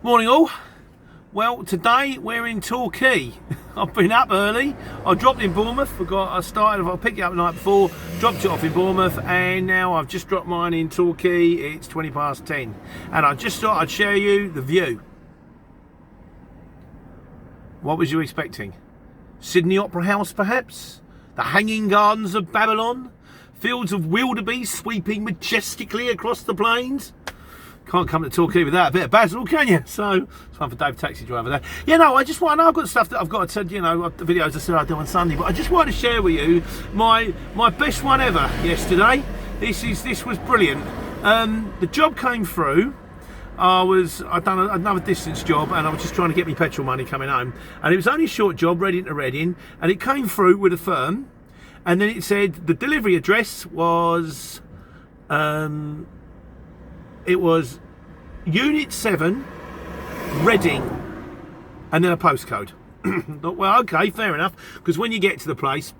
Morning all. Well, today we're in Torquay. I've been up early. I dropped in Bournemouth. I picked it up the night before, dropped it off in Bournemouth, and now I've just dropped mine in Torquay. It's 20 past 10. And I just thought I'd share you the view. What was you expecting? Sydney Opera House, perhaps? The Hanging Gardens of Babylon? Fields of wildebeest sweeping majestically across the plains? Can't come to Torquay without a bit of basil, can you? So it's one for Dave Taxi Driver there. Yeah, no, I just want. I know I've got stuff that I've got to tell you know, the videos I said I'd do on Sunday, but I just wanted to share with you my best one ever yesterday. This was brilliant. The job came through. I'd done another distance job, and I was just trying to get me petrol money coming home, and it was only a short job, Reading to Reading, and it came through with a firm, and then it said the delivery address was. It was Unit 7, Reading, and then a postcode. Well, okay, fair enough, because when you get to the place,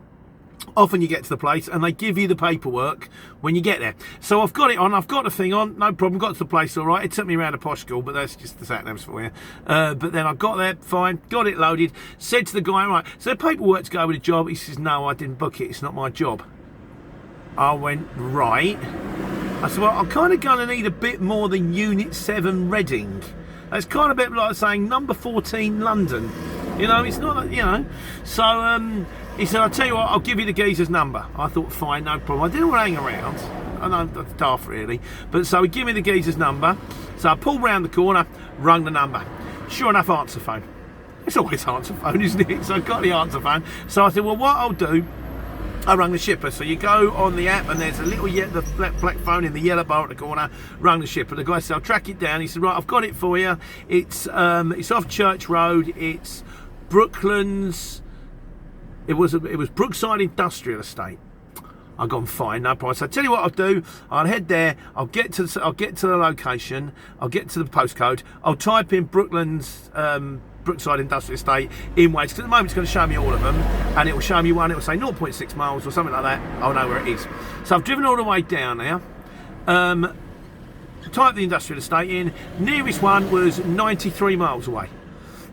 often you get to the place and they give you the paperwork when you get there. So I've got it on, I've got the thing on, no problem, got to the place all right. It took me around a posh school, but that's just the sat-navs for you. But then I got there, fine, got it loaded, said to the guy, right, so the paperwork to go with the job. He says, no, I didn't book it, it's not my job. I went, right. I said, well, I'm kind of going to need a bit more than Unit 7 Reading. That's kind of a bit like saying number 14 London. You know, it's not, you know. So he said, I'll tell you what, I'll give you the geezer's number. I thought, fine, no problem. I didn't want to hang around. I know that's daft really. But so he gave me the geezer's number. So I pulled round the corner, rung the number. Sure enough, answer phone. It's always answer phone, isn't it? So I got the answer phone. So I said, well, what I'll do, I rang the shipper. So you go on the app and there's a little the black phone in the yellow bar at the corner. Rang the shipper. The guy said, I'll track it down. He said, right, I've got it for you. It's off Church Road. It's Brooklands. It was Brookside Industrial Estate. I've gone, fine, no problem. So I tell you what I'll do. I'll head there. I'll get to the location. I'll get to the postcode. I'll type in Brooklands. Brookside Industrial Estate in Wales, because at the moment it's going to show me all of them, and it will show me one, it will say 0.6 miles or something like that. I'll know where it is. So I've driven all the way down now, typed the industrial estate in. Nearest one was 93 miles away.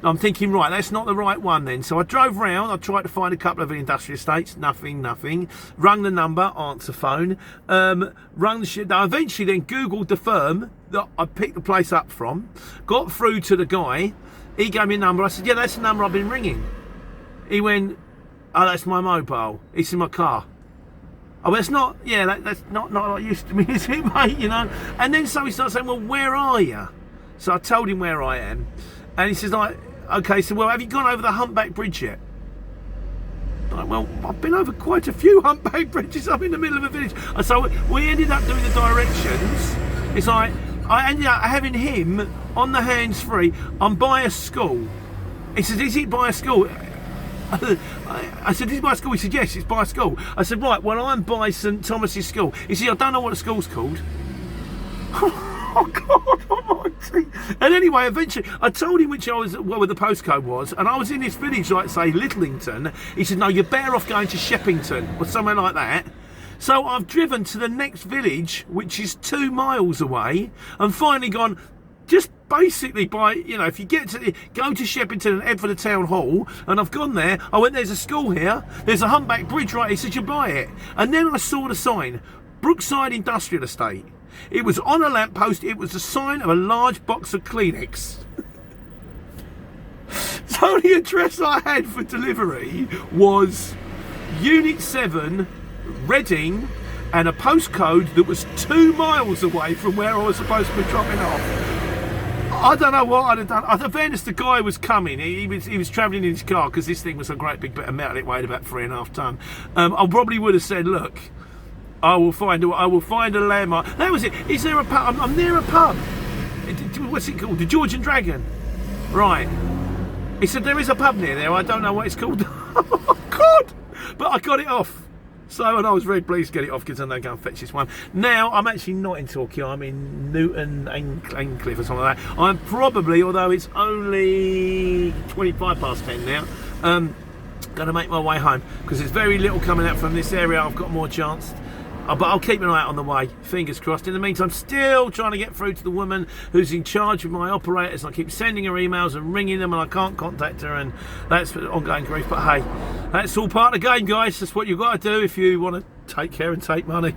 I'm thinking, right, that's not the right one then. So I drove round, I tried to find a couple of industrial estates, nothing. Rung the number, answer phone, rung the shit. Now eventually then Googled the firm that I picked the place up from, got through to the guy. He gave me a number. I said, yeah, that's the number I've been ringing. He went, oh, that's my mobile. It's in my car. Oh, well, that's not, yeah, that's not like it used to be, is it, mate, you know? And then so he starts saying, well, where are you? So I told him where I am. And he says, like, okay, so, well, have you gone over the Humpback Bridge yet? Like, well, I've been over quite a few Humpback Bridges. I'm in the middle of a village. And so we ended up doing the directions. It's like, I ended up having him on the hands-free. I'm by a school. He said, is it by a school? I said, is it by a school? He said, yes, it's by a school. I said, right, well, I'm by St Thomas's School. He said, I don't know what the school's called. Oh, God almighty. And anyway, eventually, I told him where the postcode was, and I was in this village, like, say, Littlington. He said, no, you're better off going to Sheppington, or somewhere like that. So I've driven to the next village, which is 2 miles away, and finally gone, just basically by, you know, if you go to Sheppington and head for the town hall, and I've gone there, I went, there's a school here, there's a Humpback Bridge right here, he said, you buy it. And then I saw the sign, Brookside Industrial Estate. It was on a lamppost, it was a sign of a large box of Kleenex. So the address I had for delivery was Unit 7, Reading, and a postcode that was 2 miles away from where I was supposed to be dropping off. I don't know what I'd have done. In fairness, the guy was coming. He was travelling in his car, because this thing was a great big bit of metal. It weighed about 3.5 tonne. I probably would have said, look, I will find a landmark. That was it. Is there a pub? I'm near a pub. What's it called? The George and Dragon. Right. He said there is a pub near there. I don't know what it's called. Oh, God! But I got it off. So, and I was very pleased to get it off, because I'm going to go and fetch this one. Now, I'm actually not in Torquay, I'm in Newton Aincliffe or something like that. I'm probably, although it's only 25 past 10 now, going to make my way home, because there's very little coming out from this area. I've got more chance. But I'll keep an eye out on the way, fingers crossed. In the meantime, still trying to get through to the woman who's in charge of my operators. I keep sending her emails and ringing them, and I can't contact her, and that's ongoing grief. But hey, that's all part of the game, guys. That's what you've got to do if you want to take care and take money.